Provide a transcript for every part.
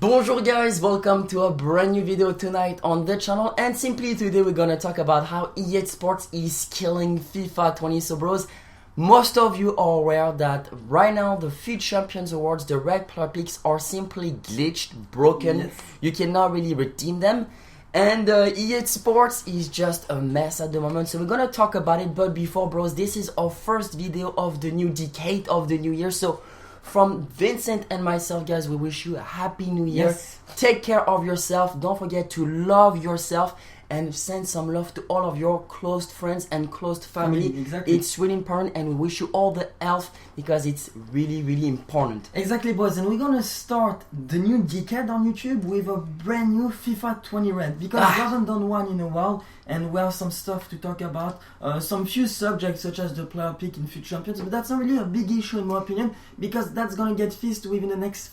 Bonjour guys, welcome to a brand new video tonight on the channel, and simply today we're gonna talk about how EA Sports is killing FIFA 20. So bros, most of you are aware that right now the FUT Champions Rewards, the red player picks are simply glitched, broken. Yes. You cannot really redeem them, and EA Sports is just a mess at the moment. So we're gonna talk about it, but before bros, this is our first video of the new decade of the new year. So from Vincent and myself, guys, we wish you a happy new year. Yes. Take care of yourself. Don't forget to love yourself and send some love to all of your close friends and close family. Exactly. It's really important, and we wish you all the health because it's really important. Exactly, boys, and we're gonna start the new decade on YouTube with a brand new FIFA 20 red because we haven't done one in a while, and we have some stuff to talk about. Some few subjects such as the player pick in FUT Champions, but that's not really a big issue in my opinion because that's gonna get fixed within the next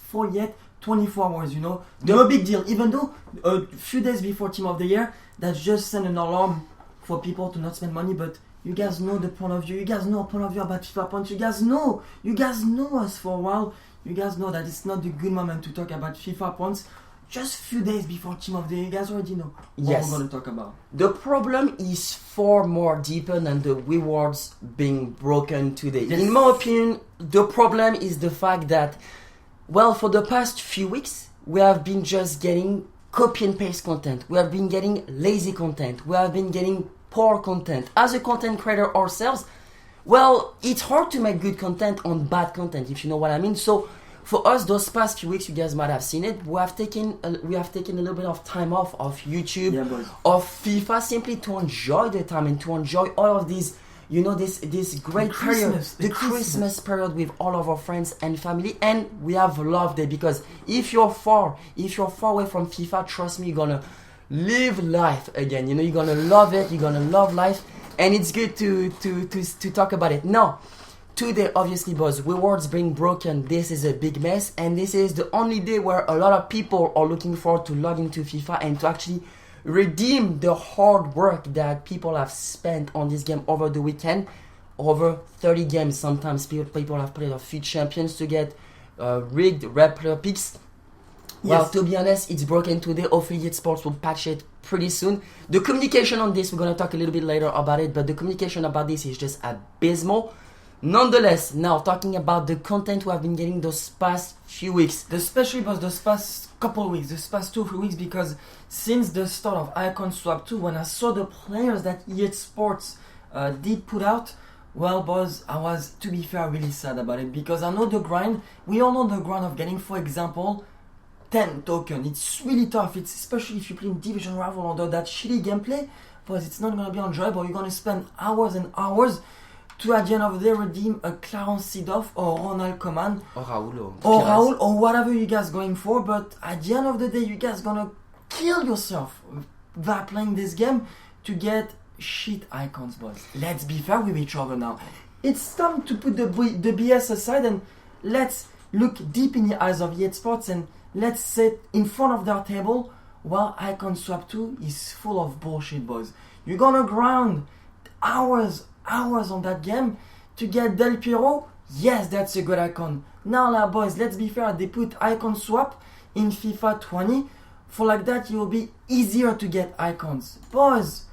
24 hours. You know, no big deal. Even though a few days before Team of the Year, that's just send an alarm for people to not spend money, but you guys know the point of view. You guys know our point of view about FIFA points. You guys know us for a while. You guys know that it's not the good moment to talk about FIFA points. Just a few days before Team of the Year, you guys already know what Yes. we're going to talk about. The problem is far more deeper than the rewards being broken today. Yes. In my opinion, the problem is the fact that, well, for the past few weeks, we have been just getting copy and paste content. We have been getting lazy content. We have been getting poor content. As a content creator ourselves, well, it's hard to make good content on bad content, if you know what I mean. So for us, those past few weeks, you guys might have seen it, we have taken a little bit of time off of YouTube, Yeah, boys. of FIFA, simply to enjoy the time and to enjoy all of these, you know, this great period, the Christmas period with all of our friends and family, and we have loved it because if you're far away from FIFA, trust me, you're gonna live life again. You know, you're gonna love it, you're gonna love life, and it's good to talk about it. Now, today, obviously, boys, rewards being broken, this is a big mess, and this is the only day where a lot of people are looking forward to log into FIFA and to actually redeem the hard work that people have spent on this game over the weekend. Over 30 games sometimes people have played of FUT Champions to get rigged red player picks. Well, Yes. to be honest, it's broken today. Hopefully EA Sports will patch it pretty soon. The communication on this, we're going to talk a little bit later about it, but the communication about this is just abysmal. Nonetheless, now talking about the content we have been getting those past few weeks. Especially about those past couple of weeks, this past 2-3 weeks, because since the start of Icon Swap 2, when I saw the players that EA Sports did put out, well, boys, I was, to be fair, really sad about it because I know the grind. We all know the grind of getting, for example, 10 token. It's really tough. It's especially if you play in Division Rival under that shitty gameplay, because it's not gonna be enjoyable. You're gonna spend hours and hours to at the end of the day redeem a Clarence Seedorf or Ronald Koeman Or Raul. or Raul or whatever you guys going for, but at the end of the day you guys gonna kill yourself by playing this game to get shit icons, boys. Let's be fair with each other now. It's time to put the BS aside and let's look deep in the eyes of EA Sports and let's sit in front of their table while Icon Swap 2 is full of bullshit, boys. You're gonna grind hours on that game to get Del Piero. Yes, that's a good icon. Now, boys, let's be fair. They put icon swap in FIFA 20 for like that. It will be easier to get icons, boys.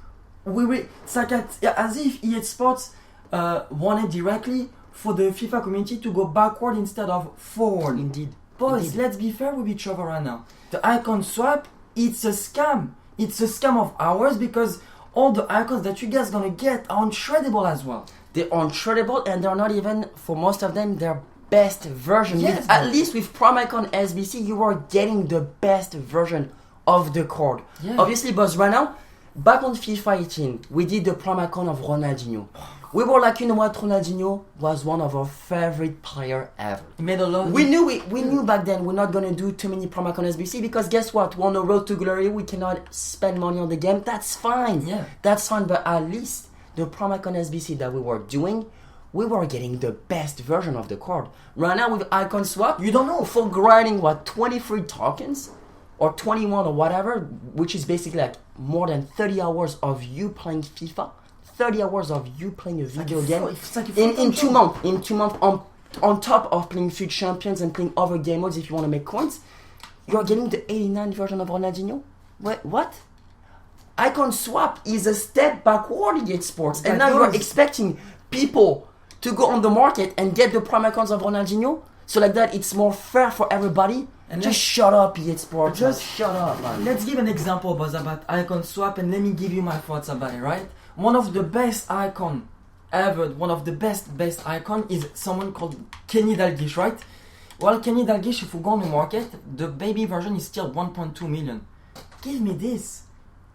It's like as if EA Sports wanted directly for the FIFA community to go backward instead of forward. Indeed. Boys, Indeed. let's be fair with each other right now. The icon swap, it's a scam. It's a scam of ours because all the icons that you guys gonna get are unshreddable as well. They are unshreddable, and they're not even, for most of them, their best version. Yes, At but- least with Prime Icon SBC, you are getting the best version of the card. Yeah. Obviously, boss, right now, back on FIFA 18, we did the Prime Icon of Ronaldinho. We were like, you know what, Ronaldinho was one of our favorite player ever. He made a lot. We knew back then we're not gonna do too many Prime Icon SBC because guess what? We're on the road to glory. We cannot spend money on the game. That's fine. Yeah. That's fine. But at least the Prime Icon SBC that we were doing, we were getting the best version of the card. Right now with Icon Swap, You don't know. for grinding what 23 tokens or 21 or whatever, which is basically like more than 30 hours of you playing FIFA. 30 hours of you playing a video game in 2 months. In 2 months on top of playing FUT Champions and playing other game modes if you want to make coins. you're getting the 89 version of Ronaldinho? What? Icon swap is a step backward in EA Sports, and now you're expecting people to go on the market and get the prime icons of Ronaldinho, so like that it's more fair for everybody. And just shut up, EA Sports. Just shut up, man. Let's give an example about icon swap, and let me give you my thoughts about it. Right, one of the best icon ever, one of the best icon is someone called Kenny Dalglish, right? Well, Kenny Dalglish, if we go on the market, the baby version is still 1.2 million. Give me this.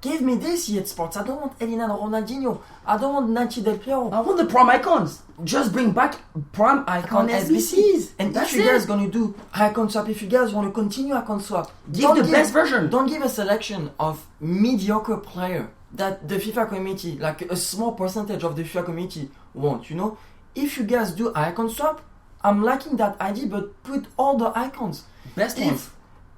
Give me this, EA Sports. I don't want Elina Ronaldinho. I don't want Nachi Del Piero. I want the prime icons. Just bring back prime icon SBCs. And if you guys gonna do icon swap, if you guys want to continue icon swap, give the best version. Don't give a selection of mediocre player that the FIFA community, like a small percentage of the FIFA community want, you know? If you guys do icon swap, I'm liking that idea, but put all the icons. Best ones.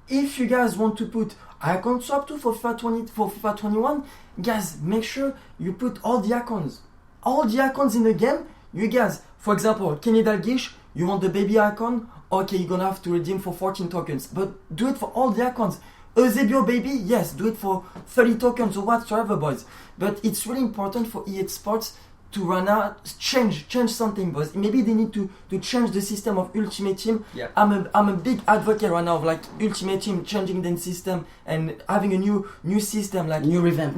If you guys want to put icon swap too for FIFA 21, guys, make sure you put all the icons. All the icons in the game, you guys, for example, Kenny Dalglish, you want the baby icon? Okay, you're gonna have to redeem for 14 tokens, but do it for all the icons. Eusebio baby, yes, do it for 30 tokens or whatsoever, boys. But it's really important for EA Sports to run out, change something, boys. Maybe they need to change the system of Ultimate Team. Yeah. I'm a big advocate right now of like Ultimate Team changing the system and having a new system, like new revamp.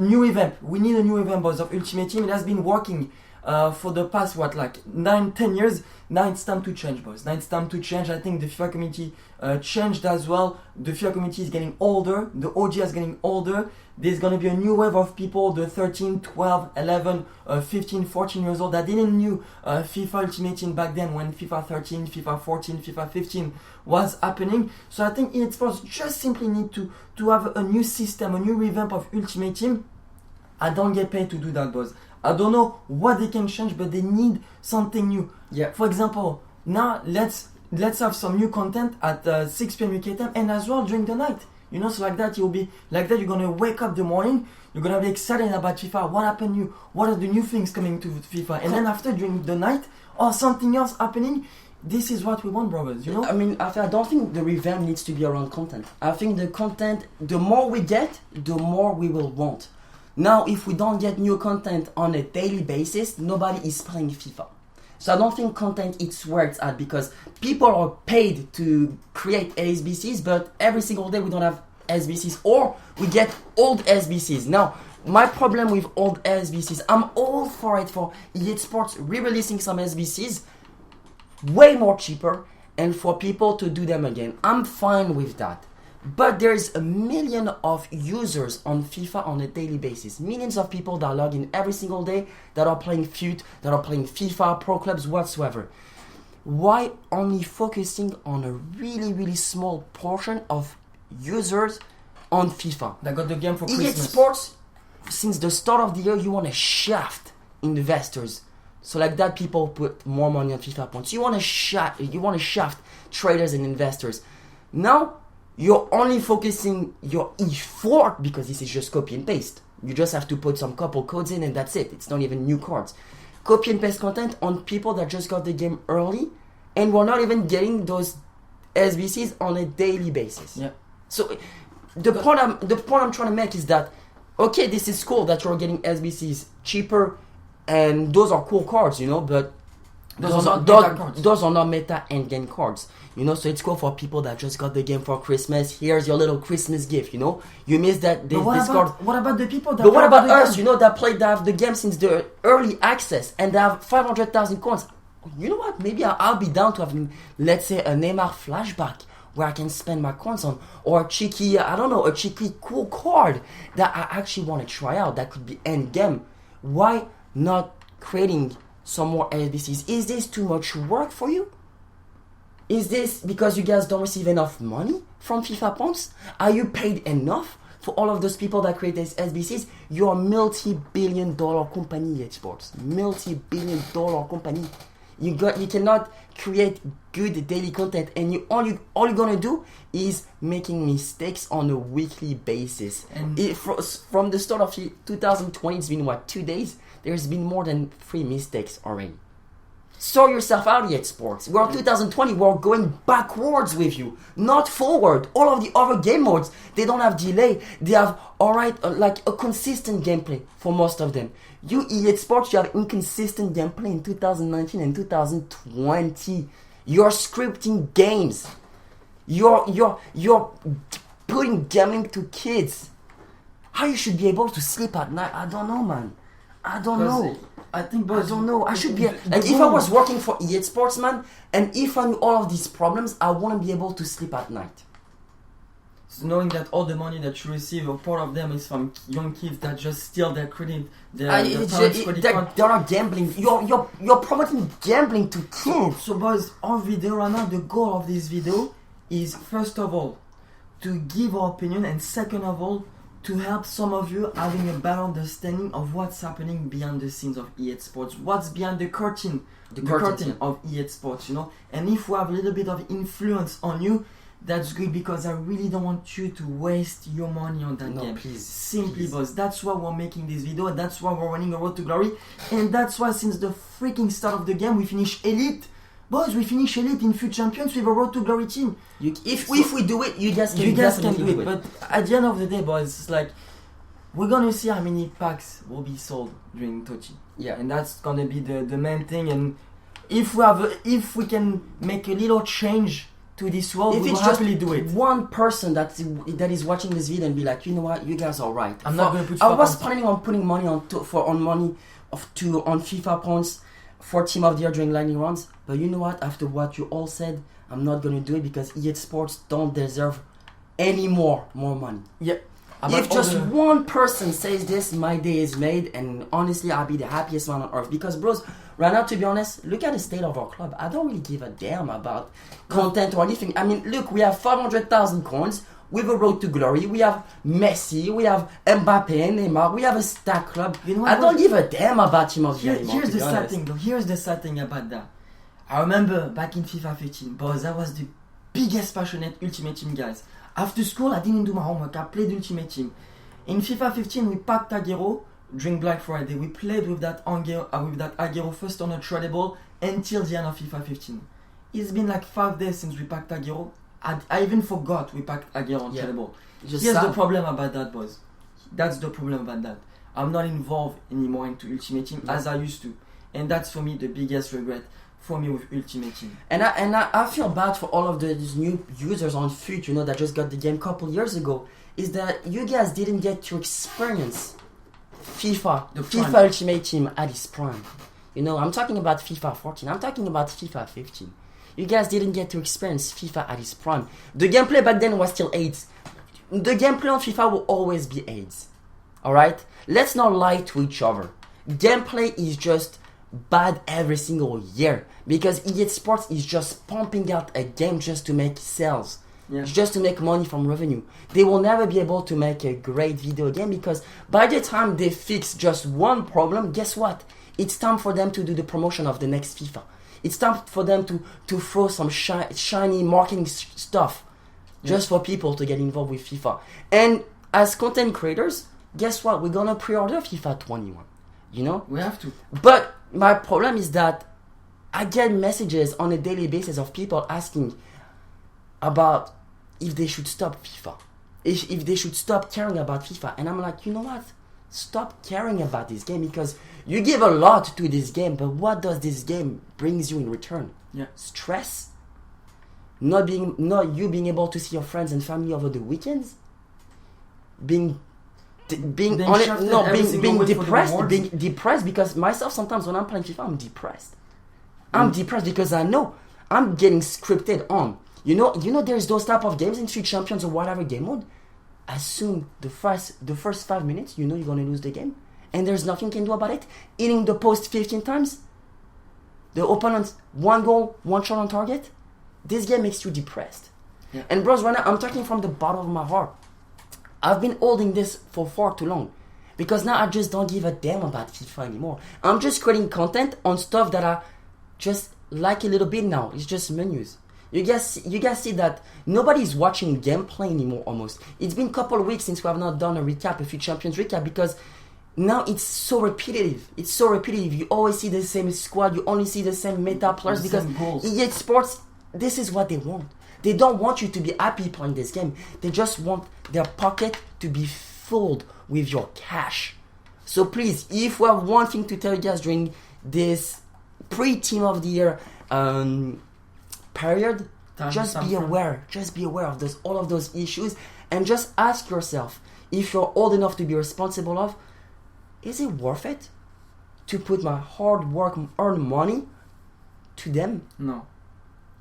We need a new revamp, boys, of Ultimate Team. It has been working for the past 9-10 years. Now it's time to change, boys. Now it's time to change. I think the FIFA community changed as well. The FIFA community is getting older. The OG is getting older. There's going to be a new wave of people, the 13, 12, 11, 15, 14 years old that didn't knew FIFA Ultimate Team back then when FIFA 13, FIFA 14, FIFA 15 was happening. So I think EA Sports just simply need to have a new system, a new revamp of Ultimate Team. I don't get paid to do that, boys. I don't know what they can change, but they need something new. Yeah. For example, now let's have some new content at 6 p.m. UK time and as well during the night. You know, so like that you'll be like that. You're gonna wake up the morning. You're gonna be excited about FIFA. What happened new? What are the new things coming to FIFA? And then after during the night or something else happening. This is what we want, brothers. You know. I mean, I don't think the revamp needs to be around content. I think the content, the more we get, the more we will want. Now, if we don't get new content on a daily basis, nobody is playing FIFA. So I don't think content is where it's at because people are paid to create SBCs, but every single day we don't have SBCs or we get old SBCs. Now, my problem with old SBCs, I'm all for it for EA Sports re-releasing some SBCs way more cheaper and for people to do them again. I'm fine with that. But there's a million of users on FIFA on a daily basis. Millions of people that log in every single day that are playing FUT, that are playing FIFA, pro clubs, whatsoever. Why only focusing on a really, really small portion of users on FIFA? That got the game for EA Christmas. Sports, since the start of the year, you want to shaft investors. So like that, people put more money on FIFA points. You want to shaft traders and investors. Now, you're only focusing your effort because this is just copy and paste. You just have to put some couple codes in and that's it. It's not even new cards. Copy and paste content on people that just got the game early and we're not even getting those SBCs on a daily basis. Yeah. So the point I'm trying to make is that okay, this is cool that you're getting SBCs cheaper and those are cool cards, you know, but those are not meta endgame cards, you know. So it's cool for people that just got the game for Christmas. Here's your little Christmas gift, you know. You missed that. What about the people that? But what about us, you know, that have the game since the early access and they have 500,000 coins? You know what? Maybe I'll be down to having, let's say, a Neymar flashback where I can spend my coins on, or a cheeky cool card that I actually want to try out. That could be end game. Why not creating some more SBCs? Is this too much work for you? Is this because you guys don't receive enough money from FIFA points? Are you paid enough for all of those people that create these SBCs? You're a multi-billion-dollar company, EA Sports. Multi-billion-dollar company. You cannot create good daily content, and all you're gonna do is making mistakes on a weekly basis. And from the start of 2020, it's been 2 days. There's been more than 3 mistakes already. Sort yourself out, EA Sports. We're 2020, we're going backwards with you, not forward. All of the other game modes, they don't have delay. They have, like a consistent gameplay for most of them. You, EA Sports, you have inconsistent gameplay in 2019 and 2020. You're scripting games. You're putting gambling to kids. How you should be able to sleep at night? I don't know, man. I don't know. I don't know. I should be like if I was working for EA Sports, man, and if I knew all of these problems, I wouldn't be able to sleep at night. So knowing that all the money that you receive, a part of them is from young kids that just steal their credit, their parents' credit card. They are gambling. You're promoting gambling to kids. So boys, our video right now, the goal of this video is first of all to give our opinion, and second of all to help some of you having a better understanding of what's happening behind the scenes of EA Sports, what's behind the curtain, of EA Sports, you know. And if we have a little bit of influence on you, that's good, because I really don't want you to waste your money on that game. Please, Simply, boys. That's why we're making this video, and that's why we're running a road to glory, and that's why since the freaking start of the game we finish elite. Boys, we finish elite in FUT Champions with a road to glory team. If we do it, you guys can do it. But at the end of the day, boys, it's like we're gonna see how many packs will be sold during Tochi. Yeah, and that's gonna be the main thing. And if we can make a little change to this world, we will happily do it. One person that is watching this video and be like, you know what, you guys are right. I'm not gonna put. I was planning on putting money on FIFA points for Team of the Year during lightning rounds, but you know what? After what you all said, I'm not gonna do it, because EA Sports don't deserve any more money. Yeah. If just one person says this, my day is made, and honestly, I'll be the happiest man on earth. Because, bros, right now, to be honest, look at the state of our club. I don't really give a damn about content or anything. I mean, look, we have 500,000 coins with a road to glory. We have Messi, we have Mbappe and Neymar. We have a stack club. You know, I don't give a damn about Team of the Year anymore. Here's the sad thing, though. Here's the sad thing about that. I remember back in FIFA 15, boys, I was the biggest passionate Ultimate Team guys. After school, I didn't do my homework. I played Ultimate Team. In FIFA 15, we packed Aguero during Black Friday. We played with that Aguero first on a tradable until the end of FIFA 15. It's been like 5 days since we packed Aguero. I even forgot we packed Aguero on tradable. Here's the problem about that, boys. That's the problem about that. I'm not involved anymore into Ultimate Team as I used to. And that's for me the biggest regret for me with Ultimate Team. And I feel bad for all of these new users on FUT, you know, that just got the game a couple years ago, is that you guys didn't get to experience FIFA Ultimate Team at its prime. You know, I'm talking about FIFA 14, I'm talking about FIFA 15. You guys didn't get to experience FIFA at its prime. The gameplay back then was still AIDS. The gameplay on FIFA will always be AIDS. Alright? Let's not lie to each other. Gameplay is just bad every single year, because EA Sports is just pumping out a game just to make sales. Yeah. Just to make money from revenue. They will never be able to make a great video game, because by the time they fix just one problem, guess what? It's time for them to do the promotion of the next FIFA. It's time for them to throw some shiny marketing stuff just for people to get involved with FIFA. And as content creators, guess what? We're gonna pre-order FIFA 21. You know? We have to. But my problem is that I get messages on a daily basis of people asking about if they should stop FIFA. If they should stop caring about FIFA. And I'm like, you know what? Stop caring about this game, because you give a lot to this game, but what does this game brings you in return? Yeah. Stress? Not you being able to see your friends and family over the weekends? Being depressed, because myself sometimes when I'm playing FIFA I'm depressed. I'm depressed because I know I'm getting scripted on. You know there's those type of games in FUT Champions or whatever game mode. As soon the first 5 minutes, you know you're gonna lose the game, and there's nothing you can do about it. Hitting the post 15 times, the opponent 1 goal, 1 shot on target. This game makes you depressed. Yeah. And bros, right now I'm talking from the bottom of my heart. I've been holding this for far too long, because now I just don't give a damn about FIFA anymore. I'm just creating content on stuff that I just like a little bit now. It's just menus. You guys see that nobody's watching gameplay anymore almost. It's been a couple of weeks since we have not done a FUT Champions recap, because now it's so repetitive. It's so repetitive. You always see the same squad. You only see the same meta players because EA Sports, this is what they want. They don't want you to be happy playing this game. They just want their pocket to be filled with your cash. So please, if we have one thing to tell you guys during this pre-Team of the Year period, just be aware. Just be aware of all of those issues, and just ask yourself, if you're old enough to be responsible of, is it worth it to put my hard work, earned money to them? No,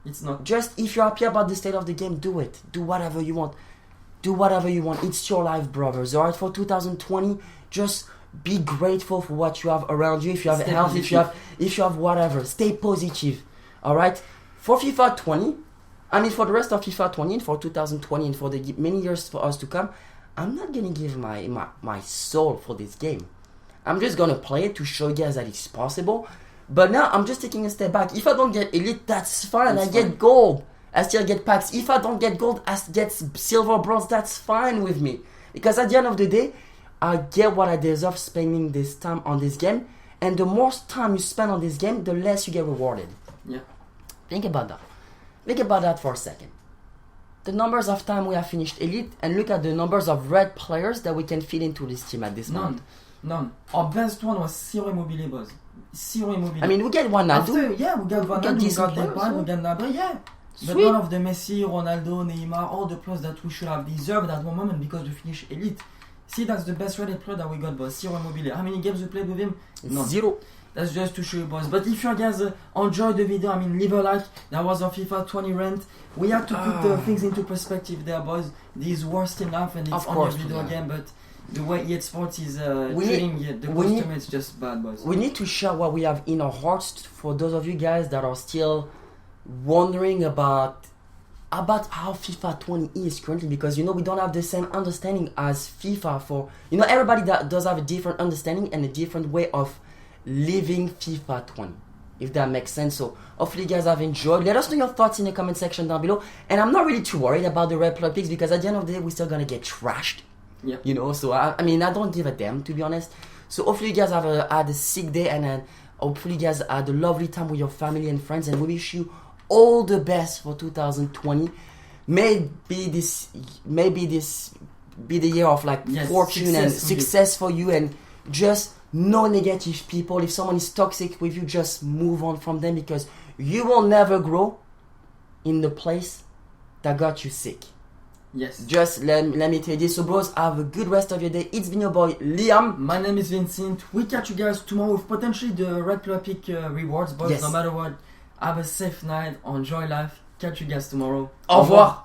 it's not. Just if you're happy about the state of the game, do it. Do whatever you want. Do whatever you want. It's your life, brothers. Alright, for 2020, just be grateful for what you have around you. If you have health, if you have whatever, stay positive. Alright, for FIFA 20, I mean for the rest of FIFA 20 and for 2020 and for the many years for us to come, I'm not gonna give my soul for this game. I'm just gonna play it to show you guys that it's possible. But now I'm just taking a step back. If I don't get elite, that's fine. I get gold. I still get packs. If I don't get gold, I get silver, bronze. That's fine with me. Because at the end of the day, I get what I deserve spending this time on this game. And the more time you spend on this game, the less you get rewarded. Yeah. Think about that. Think about that for a second. The numbers of time we have finished elite, and look at the numbers of red players that we can fit into this team at this moment. None. Our best one was Ciro Immobile, boys. Ciro Immobile. I mean, we get one now. Yeah, we got one now. We got Depay, we got Nabri, yeah. Sweet. But none of the Messi, Ronaldo, Neymar, all the players that we should have deserved at one moment because we finished elite. See, that's the best rated player that we got, boys. Ciro Immobile. How many games we played with him? None. 0. That's just to show you, boys. But if you guys enjoyed the video, I mean, leave a like. That was our FIFA 20 rant. We have to put things into perspective there, boys. These worst enough, and it's only a video game, but the way EA Sports is treating the customer is just bad, boys. We need to share what we have in our hearts for those of you guys that are still wondering about how FIFA 20 is currently, because we don't have the same understanding as FIFA. For everybody that does have a different understanding and a different way of living FIFA 20, if that makes sense. So hopefully you guys have enjoyed. Let us know your thoughts in the comment section down below. And I'm not really too worried about the red plug picks, because at the end of the day we're still gonna get trashed. Yeah. So I mean, I don't give a damn, to be honest. So hopefully you guys have had a sick day, and then hopefully you guys had a lovely time with your family and friends, and we wish you all the best for 2020. Maybe this be the year of fortune and success for you, and just no negative people. If someone is toxic with you, just move on from them, because you will never grow in the place that got you sick. Yes. Just let me tell you this. So bros, have a good rest of your day. It's been your boy Liam. My name is Vincent. We catch you guys tomorrow with potentially the red player pick rewards, but no matter what, have a safe night, enjoy life. Catch you guys tomorrow. Au revoir.